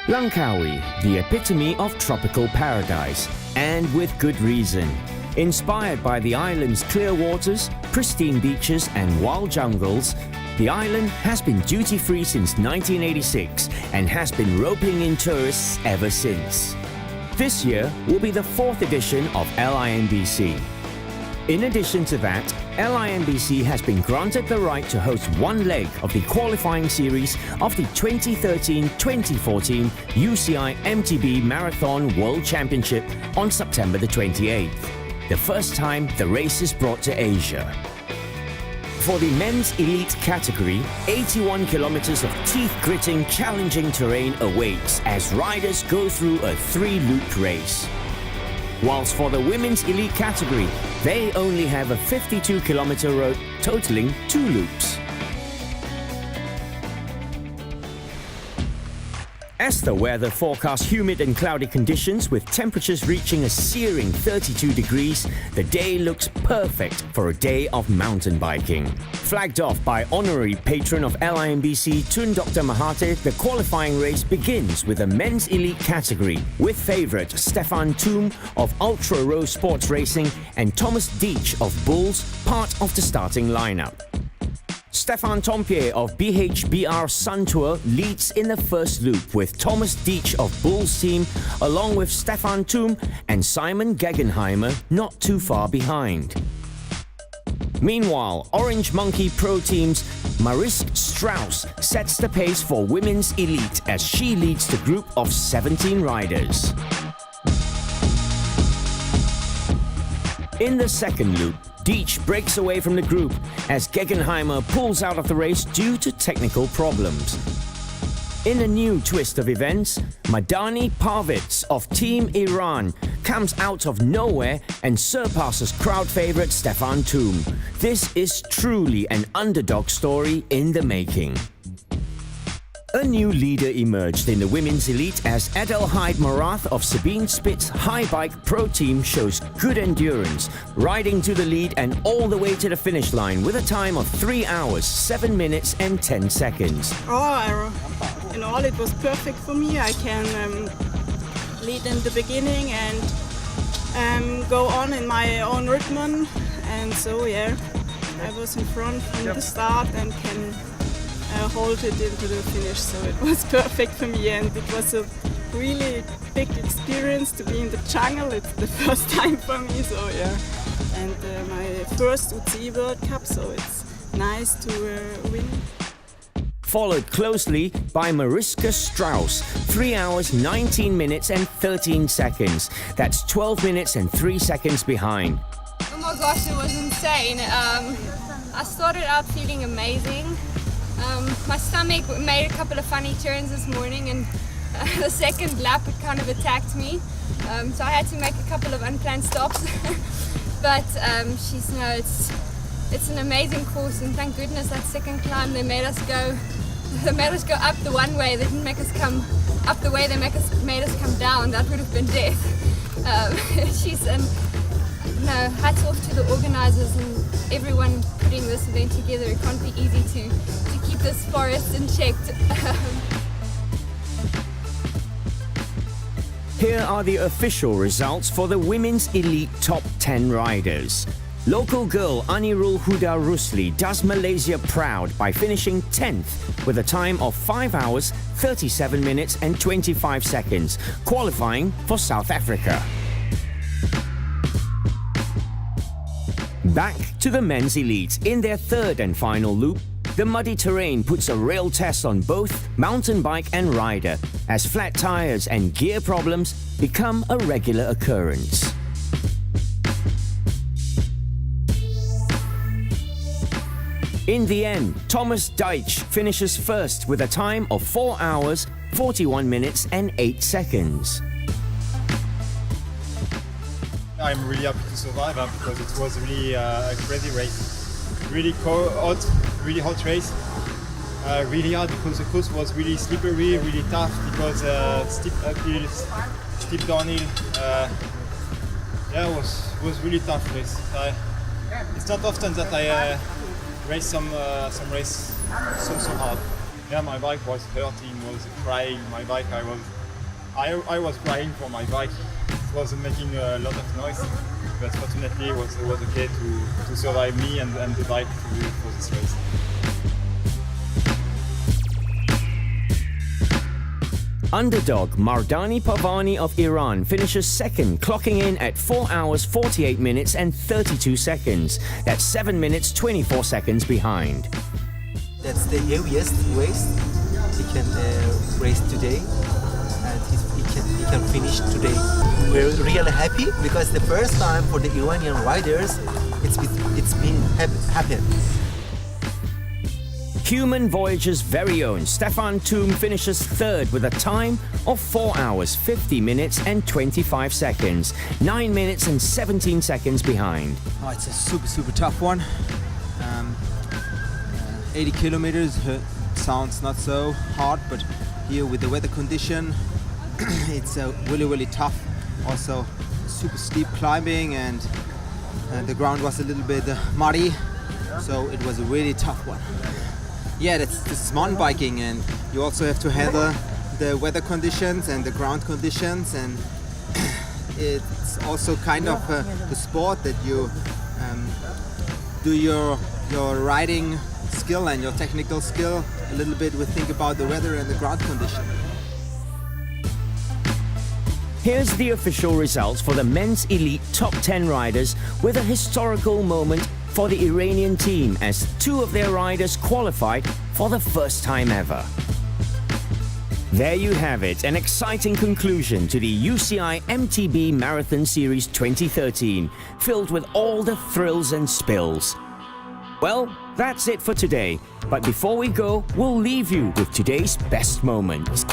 Langkawi, the epitome of tropical paradise, and with good reason. Inspired by the island's clear waters, pristine beaches and wild jungles, the island has been duty-free since 1986 and has been roping in tourists ever since. This year will be the 4th edition of LIMBC. In addition to that, LIMBC has been granted the right to host one leg of the qualifying series of the 2013-2014 UCI MTB Marathon World Championship on September the 28th, the first time the race is brought to Asia. For the men's elite category, 81 kilometers of teeth-gritting, challenging terrain awaits as riders go through a 3-loop race. Whilst for the women's elite category, they only have a 52-kilometer road totaling 2 loops. As the weather forecasts humid and cloudy conditions with temperatures reaching a searing 32 degrees, the day looks perfect for a day of mountain biking. Flagged off by honorary patron of LIMBC Tun Dr. Mahathir, the qualifying race begins with a men's elite category with favourite Stefan Thum of Ultra Row Sports Racing and Thomas Deitch of Bulls part of the starting lineup. Stefan Tompier of BHBR Sun Tour leads in the first loop with Thomas Deitch of Bulls team along with Stefan Thum and Simon Gegenheimer not too far behind. Meanwhile, Orange Monkey Pro Team's Mariska Strauss sets the pace for women's elite as she leads the group of 17 riders. In the second loop, Deitch breaks away from the group as Gegenheimer pulls out of the race due to technical problems. In a new twist of events, Madani Parvitz of Team Iran comes out of nowhere and surpasses crowd favourite Stefan Thum. This is truly an underdog story in the making. A new leader emerged in the women's elite as Adelheid Marath of Sabine Spitz High Bike Pro Team shows good endurance, riding to the lead and all the way to the finish line with a time of 3 hours, 7 minutes and 10 seconds. In all, it was perfect for me. I can lead in the beginning and go on in my own rhythm. And so, yeah, I was in front from the start and can hold it into the finish, so it was perfect for me, and it was a really big experience to be in the jungle. It's the first time for me, so yeah, and my first UCI World Cup, so it's nice to win. Followed closely by Mariska Strauss, 3 hours, 19 minutes and 13 seconds. That's 12 minutes and 3 seconds behind. Oh my gosh, it was insane. I started out feeling amazing. My stomach made a couple of funny turns this morning, and the second lap it kind of attacked me, so I had to make a couple of unplanned stops. But it's an amazing course, and thank goodness that second climb they made us go up the one way. They didn't make us come up the way they made us come down. That would have been death. Hats off to the organisers and everyone putting this event together. It can't be easy to keep this forest in check. Here are the official results for the women's elite top 10 riders. Local girl Anirul Huda Rusli does Malaysia proud by finishing 10th with a time of 5 hours, 37 minutes and 25 seconds, qualifying for South Africa. Back to the men's elite. In their third and final loop, the muddy terrain puts a real test on both mountain bike and rider as flat tires and gear problems become a regular occurrence. In the end, Thomas Deitch finishes first with a time of 4 hours, 41 minutes and 8 seconds. I'm really happy to survive because it was really a crazy race. Really hot race. Really hard because the course was really slippery, really tough because steep uphill, steep downhill. It was really tough race. It's not often that I race some race so hard. Yeah, my bike was hurting, was crying. My bike, I was crying for my bike. It wasn't making a lot of noise, but fortunately it was okay to survive me and the bike for this race. Underdog Mardani Pavani of Iran finishes second, clocking in at 4 hours 48 minutes and 32 seconds. That's 7 minutes 24 seconds behind. That's the heaviest race he can race today, and he can finish today. We're really happy because the first time for the Iranian riders it's been happened. Human Voyage's very own Stefan Thum finishes third with a time of 4 hours 50 minutes and 25 seconds, 9 minutes and 17 seconds behind. Oh, it's a super tough one. 80 kilometers sounds not so hard, but here with the weather condition, it's really tough. Also super steep climbing, and the ground was a little bit muddy, so it was a really tough one. Yeah, that's mountain biking, and you also have to handle the weather conditions and the ground conditions, and it's also kind of the sport that you do your riding skill and your technical skill a little bit. We think about the weather and the ground condition. Here's the official results for the men's elite top 10 riders, with a historical moment for the Iranian team as 2 of their riders qualified for the first time ever. There you have it, an exciting conclusion to the UCI MTB Marathon Series 2013, filled with all the thrills and spills. Well, that's it for today, but before we go, we'll leave you with today's best moments.